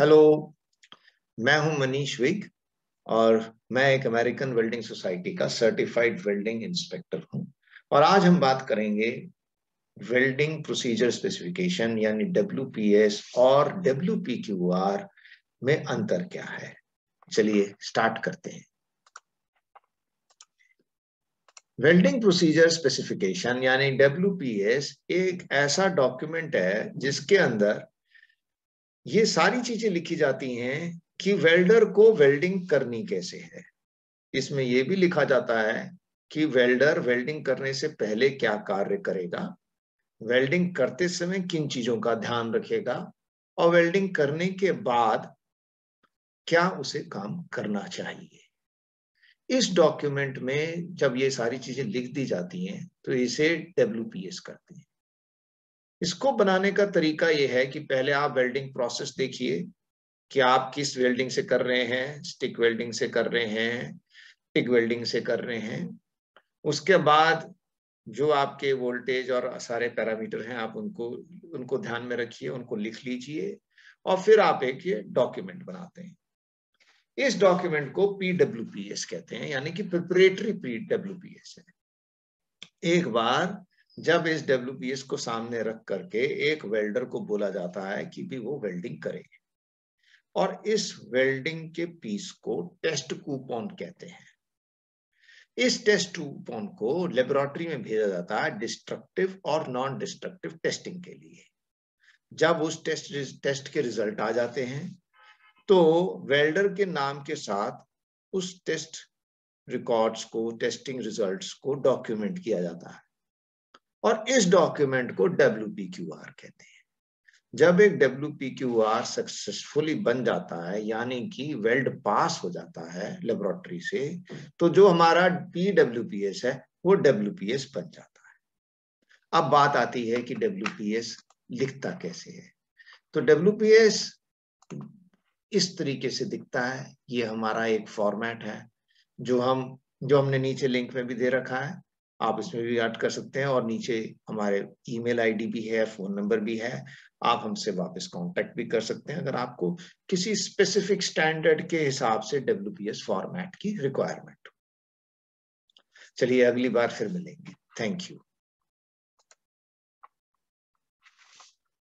Hello, मैं हूं Manish wig और मैं एक अमेरिकन वेल्डिंग सोसाइटी का सर्टिफाइड वेल्डिंग इंस्पेक्टर हूं। और आज हम बात करेंगे वेल्डिंग प्रोसीजर स्पेसिफिकेशन यानी डब्ल्यूपीएस और डब्ल्यूपीक्यूआर में अंतर क्या है। चलिए स्टार्ट करते हैं। वेल्डिंग प्रोसीजर स्पेसिफिकेशन यानी डब्ल्यूपीएस एक ऐसा डॉक्यूमेंट है जिसके अंदर ये सारी चीजें लिखी जाती हैं कि वेल्डर को वेल्डिंग करनी कैसे है। इसमें यह भी लिखा जाता है कि वेल्डर वेल्डिंग करने से पहले क्या कार्य करेगा, वेल्डिंग करते समय किन चीजों का ध्यान रखेगा और वेल्डिंग करने के बाद क्या उसे काम करना चाहिए। इस डॉक्यूमेंट में जब ये सारी चीजें लिख दी जाती हैं तो इसे डब्ल्यूपीएस करते हैं। इसको बनाने का तरीका यह है कि पहले आप वेल्डिंग प्रोसेस देखिए कि आप किस वेल्डिंग से कर रहे हैं, स्टिक वेल्डिंग से कर रहे हैं, टिक वेल्डिंग से कर रहे हैं। उसके बाद जो आपके वोल्टेज और सारे पैरामीटर हैं आप उनको ध्यान में रखिए, उनको लिख लीजिए और फिर आप एक ये डॉक्यूमेंट बनाते हैं। इस डॉक्यूमेंट को पीडब्ल्यूपीएस कहते हैं, यानी कि प्रिपरेटरी पीडब्ल्यूपीएस है। एक बार जब इस डब्ल्यूपीएस को सामने रख करके एक वेल्डर को बोला जाता है कि भी वो वेल्डिंग करे, और इस वेल्डिंग के पीस को टेस्ट कूपन कहते हैं। इस टेस्ट कूपन को लेबोरेटरी में भेजा जाता है डिस्ट्रक्टिव और नॉन डिस्ट्रक्टिव टेस्टिंग के लिए। जब उस टेस्ट के रिजल्ट आ जाते हैं तो वेल्डर के नाम के साथ उस टेस्ट रिकॉर्ड्स को, टेस्टिंग रिजल्ट्स को डॉक्यूमेंट किया जाता है और इस डॉक्यूमेंट को डब्ल्यूपीक्यूआर कहते हैं। जब एक डब्ल्यूपीक्यूआर सक्सेसफुली बन जाता है, यानी कि वेल्ड पास हो जाता है लेबोरेटरी से, तो जो हमारा पीडब्ल्यूपीएस है वो डब्ल्यूपीएस बन जाता है। अब बात आती है कि डब्ल्यूपीएस लिखता कैसे है। तो डब्ल्यूपीएस इस तरीके से दिखता है। ये हमारा एक फॉर्मेट है जो हमने नीचे लिंक में भी दे रखा है, आप इसमें भी ऐड कर सकते हैं और नीचे हमारे ईमेल आईडी भी है, फोन नंबर भी है, आप हमसे वापस कांटेक्ट भी कर सकते हैं अगर आपको किसी स्पेसिफिक स्टैंडर्ड के हिसाब से डब्ल्यूपीएस फॉर्मेट की रिक्वायरमेंट। चलिए अगली बार फिर मिलेंगे। Thank you.